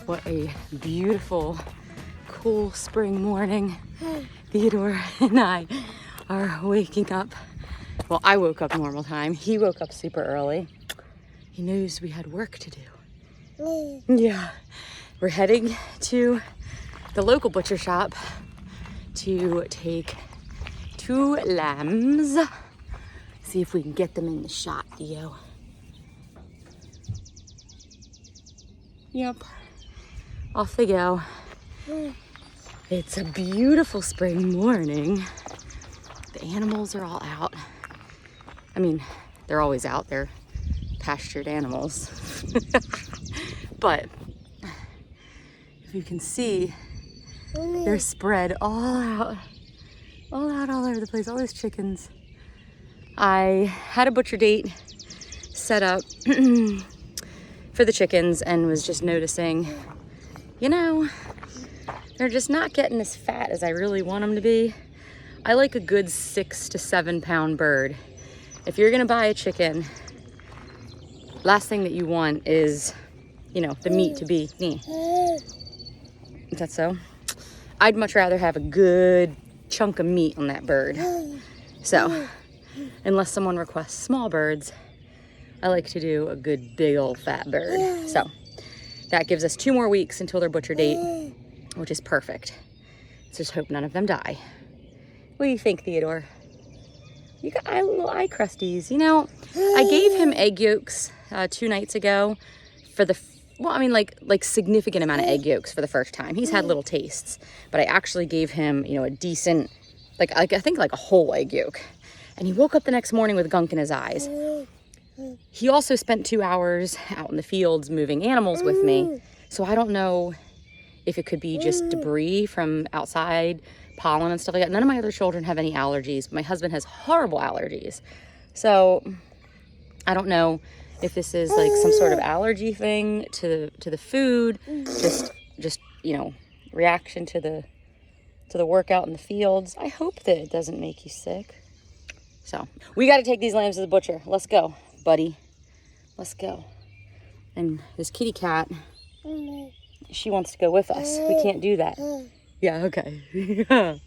What a beautiful, cool spring morning. Theodore and I are waking up. Well, I woke up normal time. He woke up super early. He knows we had work to do. Yeah. We're heading to the local butcher shop to take 2 lambs. See if we can get them in the shot, Theo. Yep. Off they go. It's a beautiful spring morning. The animals are all out. I mean, they're always out. They're pastured animals. But if you can see, they're spread all over the place, all those chickens. I had a butcher date set up for the chickens and was just noticing, you know, they're just not getting as fat as I really want them to be. I like a good 6 to 7 pound bird. If you're gonna buy a chicken, last thing that you want is, you know, the meat to be, Is that so? I'd much rather have a good chunk of meat on that bird. So, unless someone requests small birds, I like to do a good big old fat bird. So, that gives us 2 more weeks until their butcher date, which is perfect. Let's just hope none of them die. What do you think, Theodore? You got little eye crusties. You know, I gave him egg yolks 2 nights ago for the, well, I mean, like significant amount of egg yolks for the first time. He's had little tastes, but I actually gave him, you know, a decent, like I think like a whole egg yolk. And he woke up the next morning with gunk in his eyes. He also spent 2 hours out in the fields moving animals with me. So I don't know if it could be just debris from outside, pollen and stuff like that. None of my other children have any allergies, but my husband has horrible allergies. So I don't know if this is like some sort of allergy thing to the food, just you know, reaction to the workout in the fields. I hope that it doesn't make you sick. So we got to take these lambs to the butcher. Let's go, buddy. Let's go. And this kitty cat, she wants to go with us. We can't do that. Yeah, okay.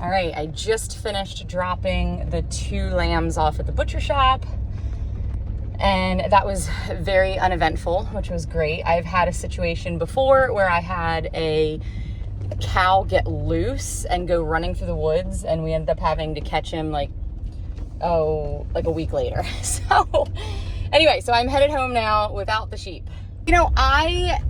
All right, I just finished dropping the 2 lambs off at the butcher shop. And that was very uneventful, which was great. I've had a situation before where I had a cow get loose and go running through the woods, and we ended up having to catch him like a week later. So anyway, so I'm headed home now without the sheep. You know, I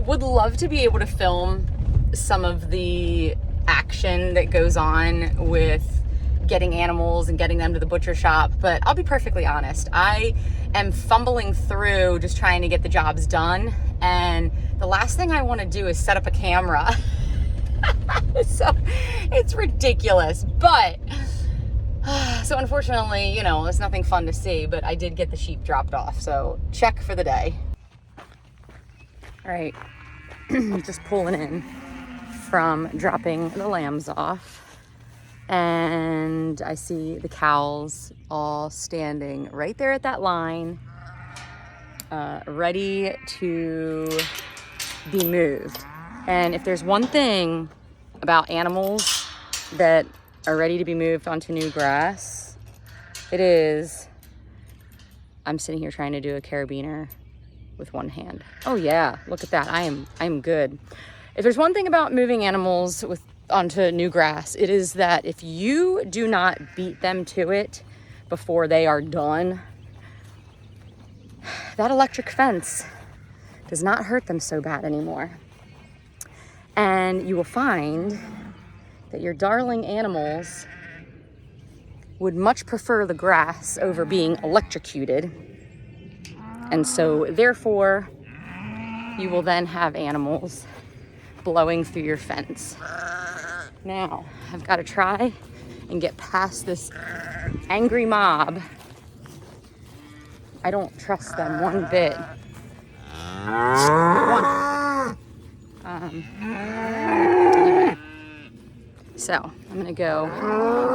would love to be able to film some of the action that goes on with getting animals and getting them to the butcher shop, but I'll be perfectly honest, I am fumbling through just trying to get the jobs done, and the last thing I want to do is set up a camera. So it's ridiculous, but so unfortunately, you know, it's nothing fun to see, but I did get the sheep dropped off, so check for the day. All right, just pulling in from dropping the lambs off. And I see the cows all standing right there at that line, ready to be moved. And if there's one thing about animals that are ready to be moved onto new grass, it is, I'm sitting here trying to do a carabiner with one hand. Oh yeah, look at that. I am good. If there's one thing about moving animals onto new grass, it is that if you do not beat them to it before they are done, that electric fence does not hurt them so bad anymore. And you will find that your darling animals would much prefer the grass over being electrocuted. And so therefore, you will then have animals blowing through your fence. Now, I've got to try and get past this angry mob. I don't trust them one bit. Anyway. So I'm gonna go.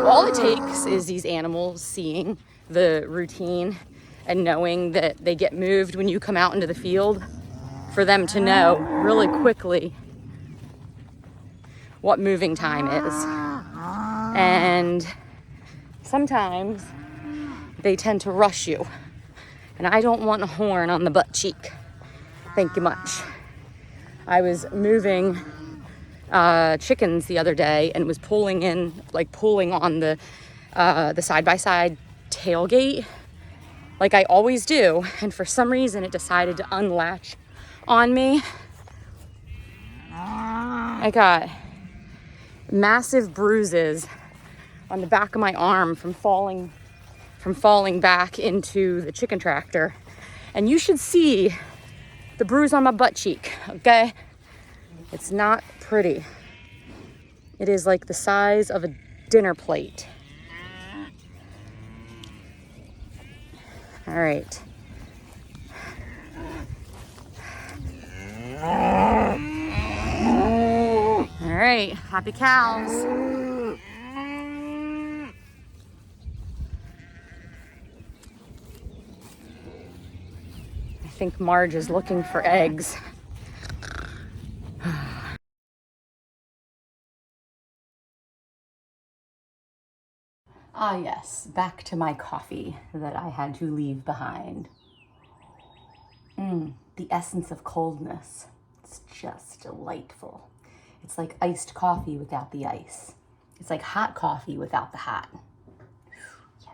All it takes is these animals seeing the routine and knowing that they get moved when you come out into the field for them to know really quickly what moving time is. And sometimes they tend to rush you. And I don't want a horn on the butt cheek. Thank you much. I was moving chickens the other day and was pulling on the side-by-side tailgate like I always do, and for some reason it decided to unlatch on me. I got massive bruises on the back of my arm from falling back into the chicken tractor, and you should see the bruise on my butt cheek, okay? It's not pretty. It is like the size of a dinner plate. All right. All right, happy cows. I think Marge is looking for eggs. Ah yes, back to my coffee that I had to leave behind. The essence of coldness. It's just delightful. It's like iced coffee without the ice. It's like hot coffee without the hot. Yes.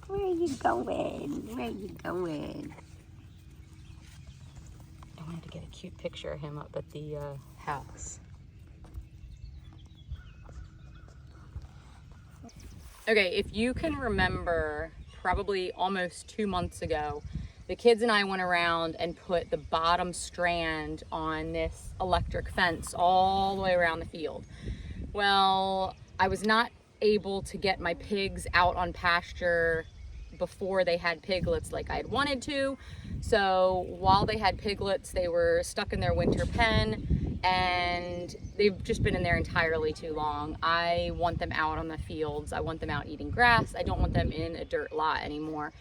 Where are you going? Where are you going? I wanted to get a cute picture of him up at the house. Okay, if you can remember, probably almost 2 months ago, the kids and I went around and put the bottom strand on this electric fence all the way around the field. Well, I was not able to get my pigs out on pasture before they had piglets like I had wanted to. So while they had piglets, they were stuck in their winter pen and they've just been in there entirely too long. I want them out on the fields. I want them out eating grass. I don't want them in a dirt lot anymore.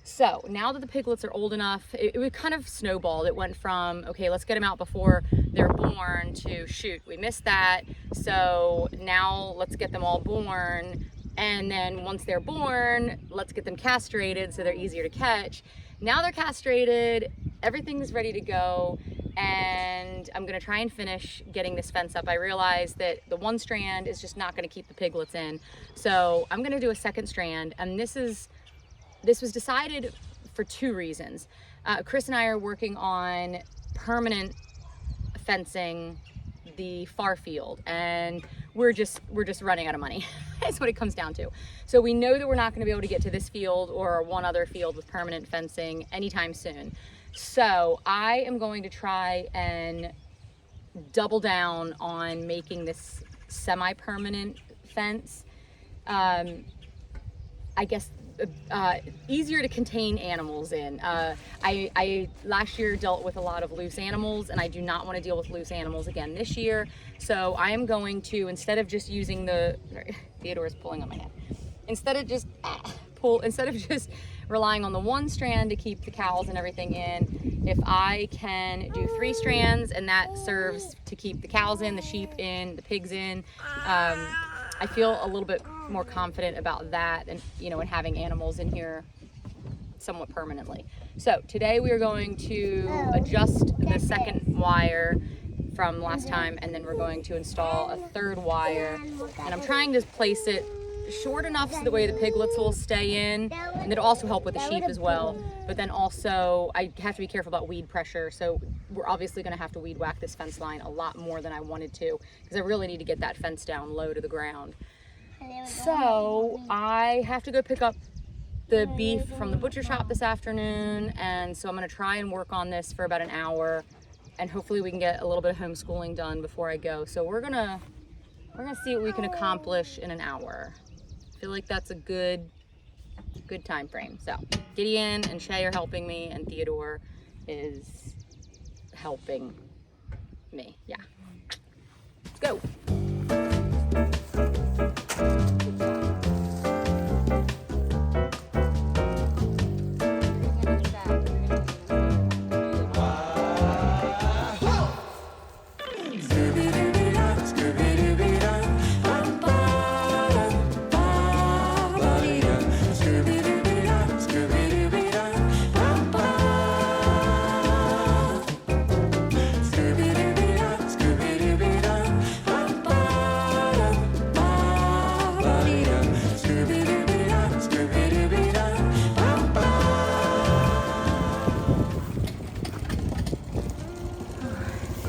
So now that the piglets are old enough, it kind of snowballed. It went from, okay, let's get them out before they're born, to shoot, we missed that. So now let's get them all born. And then once they're born, let's get them castrated so they're easier to catch. Now they're castrated, everything's ready to go. And I'm gonna try and finish getting this fence up. I realized that the one strand is just not gonna keep the piglets in. So I'm gonna do a second strand, and this was decided for 2 reasons. Chris and I are working on permanent fencing the far field, and we're just running out of money. That's what it comes down to. So we know that we're not going to be able to get to this field or one other field with permanent fencing anytime soon. So I am going to try and double down on making this semi-permanent fence. I guess easier to contain animals in. I last year dealt with a lot of loose animals, and I do not want to deal with loose animals again this year. So I am going to, instead of just using Theodore's pulling on my hand. Instead of just relying on the one strand to keep the cows and everything in, if I can do 3 strands, and that serves to keep the cows in, the sheep in, the pigs in, I feel a little bit more confident about that, and and having animals in here somewhat permanently. So today we are going to adjust the second wire from last time, and then we're going to install a 3rd wire, and I'm trying to place it short enough so the way the piglets will stay in, and it'll also help with the sheep as well. But then also I have to be careful about weed pressure, so we're obviously going to have to weed whack this fence line a lot more than I wanted to, because I really need to get that fence down low to the ground. So I have to go pick up the beef from the butcher shop this afternoon, and so I'm gonna try and work on this for about an hour, and hopefully we can get a little bit of homeschooling done before I go. So we're gonna see what we can accomplish in an hour. I feel like that's a good time frame. So Gideon and Shay are helping me, and Theodore is helping me. Yeah, let's go.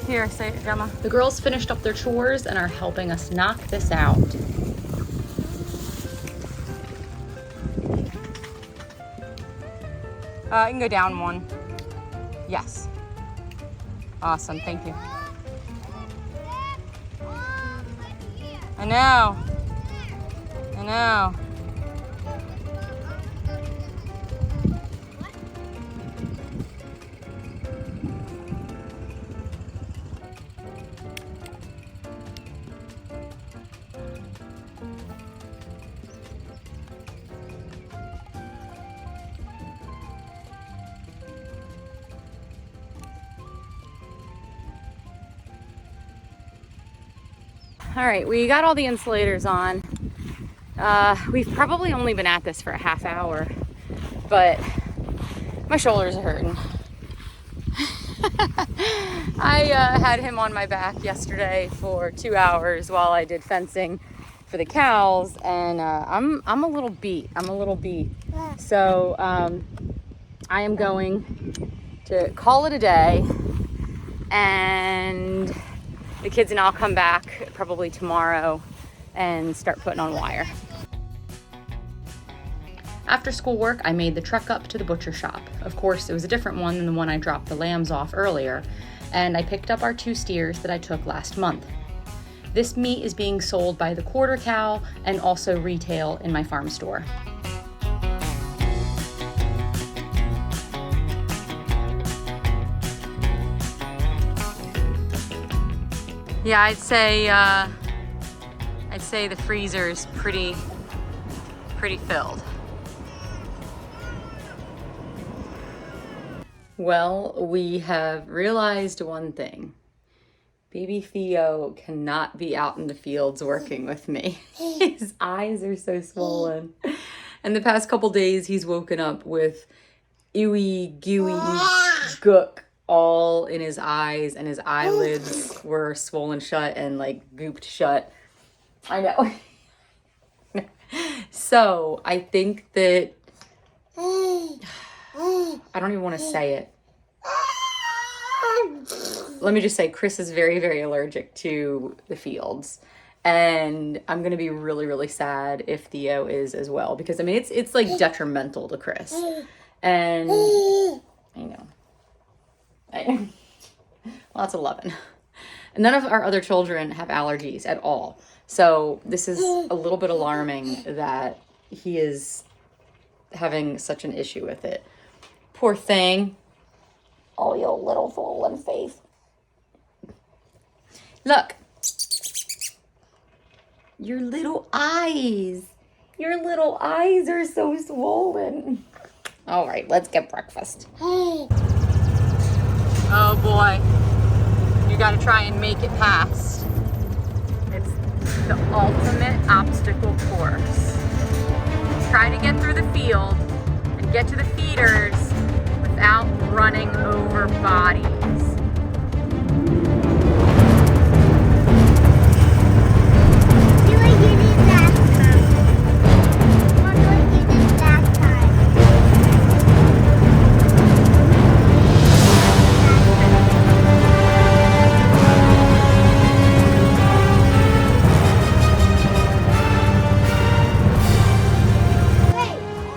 Here, say it, Gemma. The girls finished up their chores and are helping us knock this out. You can go down one. Yes. Awesome, thank you. I know. I know. All right, we got all the insulators on. We've probably only been at this for a half hour, but my shoulders are hurting. I had him on my back yesterday for 2 hours while I did fencing for the cows, and I'm a little beat. So I am going to call it a day, and the kids and I'll come back probably tomorrow and start putting on wire. After school work, I made the trek up to the butcher shop. Of course, it was a different one than the one I dropped the lambs off earlier, and I picked up our 2 steers that I took last month. This meat is being sold by the quarter cow and also retail in my farm store. Yeah, I'd say the freezer is pretty filled. Well, we have realized one thing. Baby Theo cannot be out in the fields working with me. His eyes are so swollen. And the past couple days he's woken up with ooey gooey gook all in his eyes, and his eyelids were swollen shut and like gooped shut. I know. So I think that I don't even want to say it. Let me just say Chris is very, very allergic to the fields. And I'm going to be really, really sad if Theo is as well. Because, I mean, it's like detrimental to Chris. And I know. Lots of loving. And none of our other children have allergies at all. So this is a little bit alarming that he is having such an issue with it. Poor thing. Oh, you little swollen face. Look. Your little eyes. Your little eyes are so swollen. All right, let's get breakfast. Oh boy. You gotta try and make it past. It's the ultimate obstacle course. Try to get through the field and get to the feeders without running over bodies.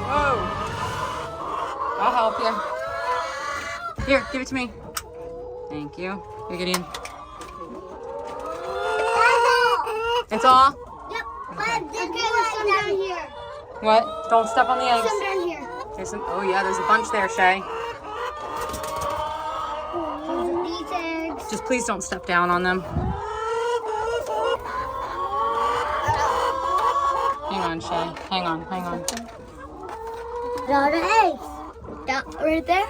Whoa. it to me. Thank you. Here, Gideon. It's all? Yep. Okay, there's some down here. What? Don't step on the eggs. Some down here. There's some, oh yeah, there's a bunch there, Shay. These eggs. Just please don't step down on them. Hang on, Shay. Hang on, hang on. All the eggs. That right there?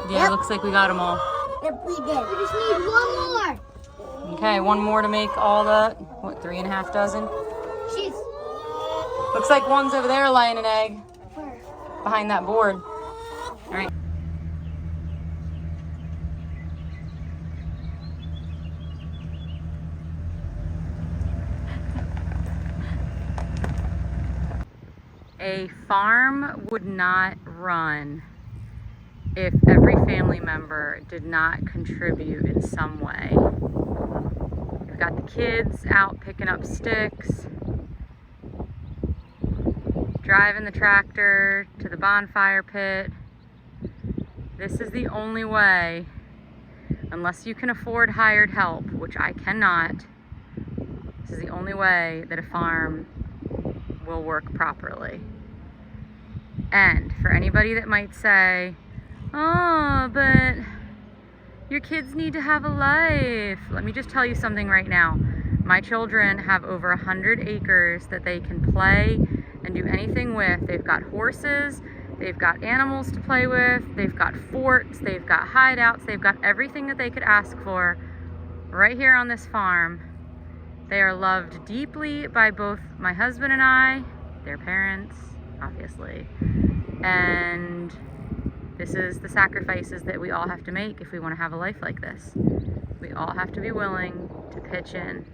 Yeah, looks like we got them all. Yep, we did. We just need one more. Okay, one more to make all the, what, 3.5 dozen? Jeez. Looks like one's over there laying an egg Where? behind that board. All right. A farm would not run if every family member did not contribute in some way. You've got the kids out picking up sticks, driving the tractor to the bonfire pit. This is the only way, unless you can afford hired help, which I cannot, this is the only way that a farm will work properly. And for anybody that might say, oh, but your kids need to have a life. Let me just tell you something right now. My children have over 100 acres that they can play and do anything with. They've got horses, they've got animals to play with, they've got forts, they've got hideouts, they've got everything that they could ask for right here on this farm. They are loved deeply by both my husband and I, their parents, obviously. And this is the sacrifices that we all have to make if we want to have a life like this. We all have to be willing to pitch in.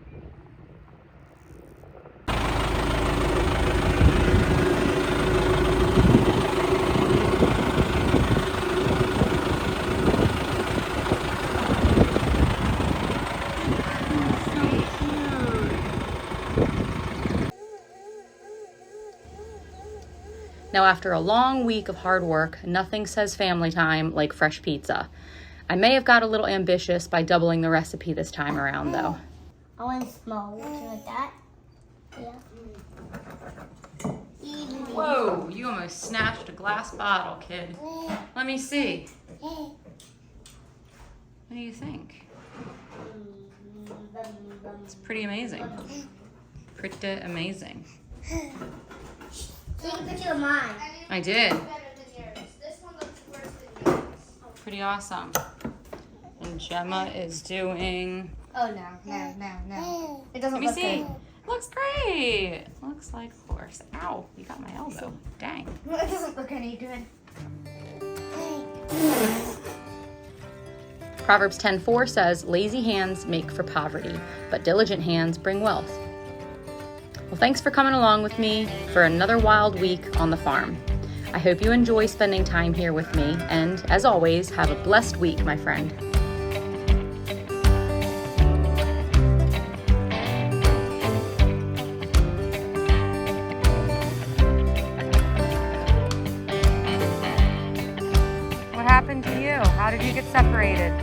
Now, after a long week of hard work, nothing says family time like fresh pizza. I may have got a little ambitious by doubling the recipe this time around, though. I want small. Would you like that? Yeah. Whoa, you almost snatched a glass bottle, kid. Let me see. What do you think? It's pretty amazing. Pretty amazing. Take a picture of mine. I did. This one looks worse than yours. Pretty awesome. And Gemma is doing... Oh, no. It doesn't Let me look see. good. Looks great. Looks like horse. Ow, you got my elbow. Dang. It doesn't look any good. Proverbs 10:4 says, lazy hands make for poverty, but diligent hands bring wealth. Well, thanks for coming along with me for another wild week on the farm. I hope you enjoy spending time here with me, and as always, have a blessed week, my friend. What happened to you? How did you get separated?